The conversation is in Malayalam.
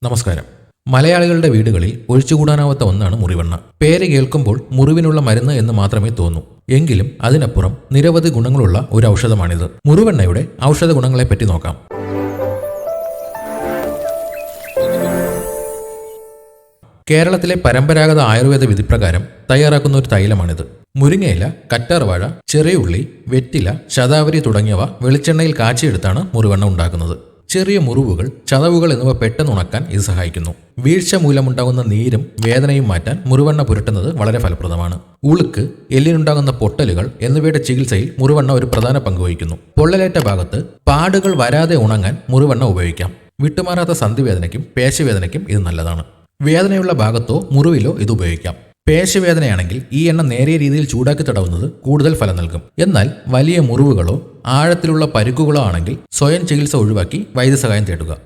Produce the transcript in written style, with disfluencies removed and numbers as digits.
നമസ്കാരം. മലയാളികളുടെ വീടുകളിൽ ഒഴിച്ചുകൂടാനാവാത്ത ഒന്നാണ് മുറിവെണ്ണ. പേര് കേൾക്കുമ്പോൾ മുറിവിനുള്ള മരുന്ന് എന്ന് മാത്രമേ തോന്നൂ. എങ്കിലും അതിനപ്പുറം നിരവധി ഗുണങ്ങളുള്ള ഒരു ഔഷധമാണിത്. മുറിവെണ്ണയുടെ ഔഷധ ഗുണങ്ങളെപ്പറ്റി നോക്കാം. കേരളത്തിലെ പരമ്പരാഗത ആയുർവേദ വിധിപ്രകാരം തയ്യാറാക്കുന്ന ഒരു തൈലമാണിത്. മുരിങ്ങയില, കറ്റാർവാഴ, ചെറിയ ഉള്ളി, വെറ്റില, ശതാവരി തുടങ്ങിയവ വെളിച്ചെണ്ണയിൽ കാച്ചിയെടുത്താണ് മുറിവെണ്ണ ഉണ്ടാക്കുന്നത്. ചെറിയ മുറിവുകൾ, ചതവുകൾ എന്നിവ പെട്ടെന്ന് ഉണക്കാൻ ഇത് സഹായിക്കുന്നു. വീഴ്ച മൂലമുണ്ടാകുന്ന നീരും വേദനയും മാറ്റാൻ മുറിവെണ്ണ പുരട്ടുന്നത് വളരെ ഫലപ്രദമാണ്. ഉളുക്ക്, എല്ലിനുണ്ടാകുന്ന പൊട്ടലുകൾ എന്നിവയുടെ ചികിത്സയിൽ മുറിവെണ്ണ ഒരു പ്രധാന പങ്ക് വഹിക്കുന്നു. പൊള്ളലേറ്റ ഭാഗത്ത് പാടുകൾ വരാതെ ഉണങ്ങാൻ മുറിവെണ്ണ ഉപയോഗിക്കാം. വിട്ടുമാറാത്ത സന്ധിവേദനയ്ക്കും പേശിവേദനയ്ക്കും ഇത് നല്ലതാണ്. വേദനയുള്ള ഭാഗത്തോ മുറിവിലോ ഇത് ഉപയോഗിക്കാം. പേശിവേദനയാണെങ്കിൽ ഈ എണ്ണ നേരിയ രീതിയിൽ ചൂടാക്കി തടവുന്നത് കൂടുതൽ ഫലം നൽകും. എന്നാൽ വലിയ മുറിവുകളോ ആഴത്തിലുള്ള പരിക്കുകളോ ആണെങ്കിൽ സ്വയം ചികിത്സ ഒഴിവാക്കി വൈദ്യസഹായം തേടുക.